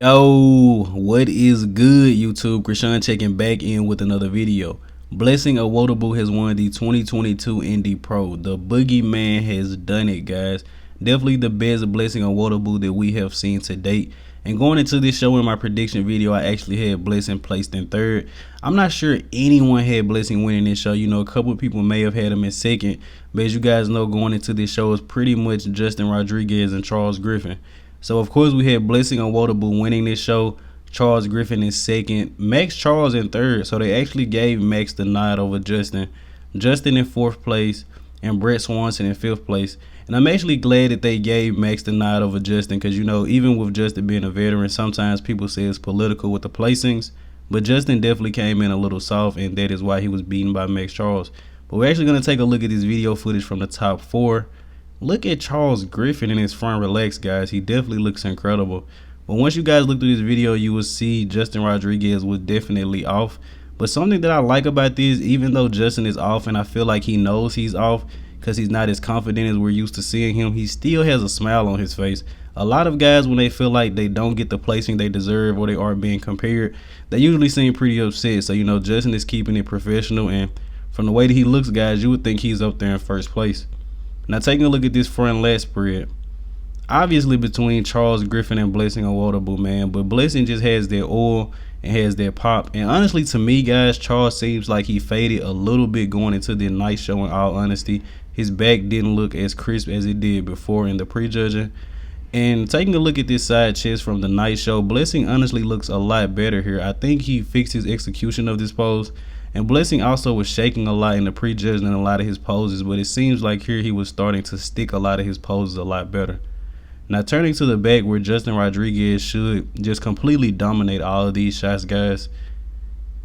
Oh, what is good, YouTube? Krishan checking back in with another video. Blessing Awodibu has won the 2022 Indy Pro. The boogeyman has done it, guys. Definitely the best Blessing Awodibu that we have seen to date. And going into this show in my prediction video, I actually had Blessing placed in third. I'm not sure anyone had Blessing winning this show. You know, a couple of people may have had him in second. But as you guys know, going into this show is pretty much Justin Rodriguez and Charles Griffen. So, of course, we had Blessing Awodibu winning this show, Charles Griffen in second, Maxx Charles in third. So they actually gave Maxx the nod over Justin. Justin in fourth place and Brett Swanson in fifth place. And I'm actually glad that they gave Maxx the nod over Justin because, you know, even with Justin being a veteran, sometimes people say it's political with the placings. But Justin definitely came in a little soft, and that is why he was beaten by Maxx Charles. But we're actually going to take a look at this video footage from the top four. Look at Charles Griffen in his front relax, guys. He definitely looks incredible. But once you guys look through this video, you will see Justin Rodriguez was definitely off. But something that I like about this, even though Justin is off and I feel like he knows he's off because he's not as confident as we're used to seeing him, he still has a smile on his face. A lot of guys, when they feel like they don't get the placing they deserve or they are being compared, they usually seem pretty upset. So, you know, Justin is keeping it professional, and from the way that he looks, guys, you would think he's up there in first place. Now, taking a look at this front lat spread, obviously between Charles Griffen and Blessing Awodibu, man, but Blessing just has their oil and has their pop. And honestly, to me, guys, Charles seems like he faded a little bit going into the night show. In all honesty, his back didn't look as crisp as it did before in the prejudging. And taking a look at this side chest from the night show, Blessing honestly looks a lot better here. I think he fixed his execution of this pose. And Blessing also was shaking a lot in the prejudging in a lot of his poses, but it seems like here he was starting to stick a lot of his poses a lot better. Now, turning to the back where Justin Rodriguez should just completely dominate all of these shots, guys.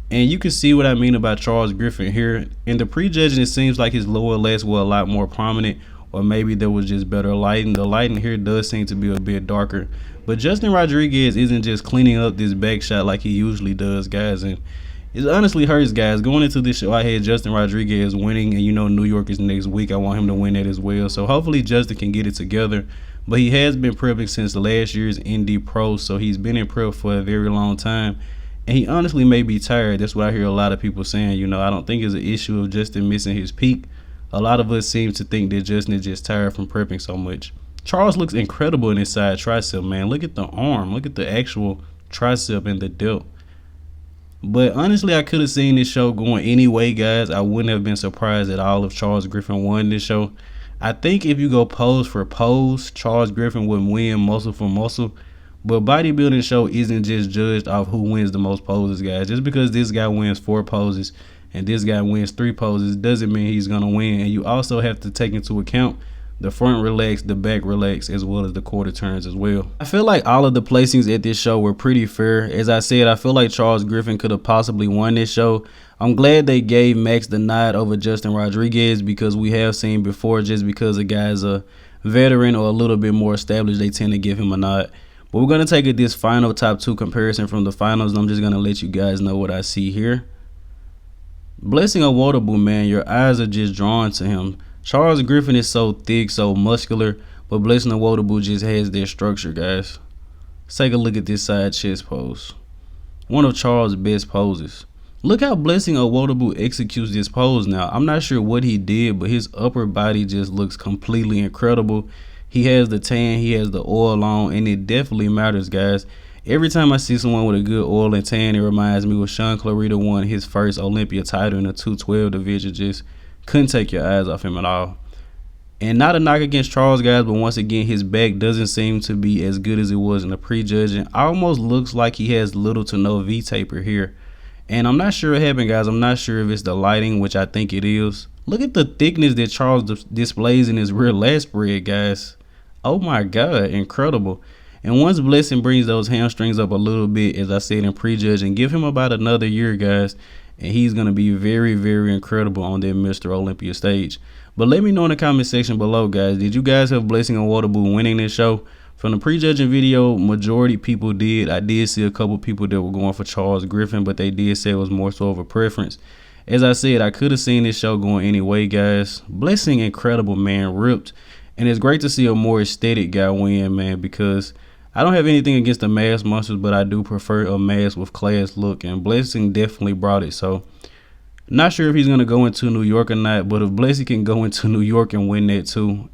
And you can see what I mean about Charles Griffen here. In the prejudging, it seems like his lower lats were a lot more prominent, or maybe there was just better lighting. The lighting here does seem to be a bit darker. But Justin Rodriguez isn't just cleaning up this back shot like he usually does, guys. And it honestly hurts, guys. Going into this show, I had Justin Rodriguez winning, and you know New York is next week. I want him to win that as well. So hopefully Justin can get it together. But he has been prepping since last year's Indy Pro, so he's been in prep for a very long time. And he honestly may be tired. That's what I hear a lot of people saying. You know, I don't think it's an issue of Justin missing his peak. A lot of us seem to think that Justin is just tired from prepping so much. Charles looks incredible in his side tricep, man. Look at the arm. Look at the actual tricep and the delt. But honestly, I could have seen this show going anyway, guys. I wouldn't have been surprised at all if Charles Griffen won this show. I think if you go pose for pose, Charles Griffen would win muscle for muscle. But bodybuilding show isn't just judged off who wins the most poses, guys. Just because this guy wins 4 poses and this guy wins 3 poses doesn't mean he's going to win. And you also have to take into account the front relax, the back relax, as well as the quarter turns as well. I feel like all of the placings at this show were pretty fair. As I said, I feel like Charles Griffen could have possibly won this show. I'm glad they gave Maxx the nod over Justin Rodriguez because we have seen before, just because a guy's a veteran or a little bit more established, they tend to give him a nod. But we're going to take this final top 2 comparison from the finals, and I'm just going to let you guys know what I see here. Blessing Awodibu, man, your eyes are just drawn to him. Charles Griffen is so thick, so muscular, but Blessing Awodibu just has their structure, guys. Let's take a look at this side chest pose. One of Charles' best poses. Look how Blessing Awodibu executes this pose now. I'm not sure what he did, but his upper body just looks completely incredible. He has the tan, he has the oil on, and it definitely matters, guys. Every time I see someone with a good oil and tan, it reminds me when Sean Clarita won his first Olympia title in the 212 division. Just couldn't take your eyes off him at all. And not a knock against Charles, guys, but once again, his back doesn't seem to be as good as it was in the prejudging. Almost looks like he has little to no V-taper here. And I'm not sure what happened, guys. I'm not sure if it's the lighting, which I think it is. Look at the thickness that Charles displays in his rear lat spread, guys. Oh my God, incredible. And once Blessing brings those hamstrings up a little bit, as I said in prejudging, give him about another year, guys, and he's going to be very, very incredible on that Mr. Olympia stage. But let me know in the comment section below, guys. Did you guys have Blessing Awodibu winning this show? From the prejudging video, majority people did. I did see a couple people that were going for Charles Griffen, but they did say it was more so of a preference. As I said, I could have seen this show going anyway, guys. Blessing, incredible, man, ripped. And it's great to see a more aesthetic guy win, man, because I don't have anything against the mask monsters, but I do prefer a mask with class look, and Blessing definitely brought it. So not sure if he's gonna go into New York or not, but if Blessing can go into New York and win that too,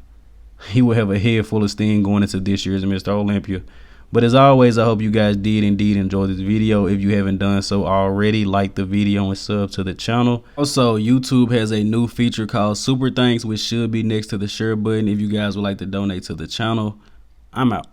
he will have a head full of steam going into this year's Mr. Olympia. But as always, I hope you guys did indeed enjoy this video. If you haven't done so already, like the video and sub to the channel. Also, YouTube has a new feature called Super Thanks, which should be next to the share button if you guys would like to donate to the channel. I'm out.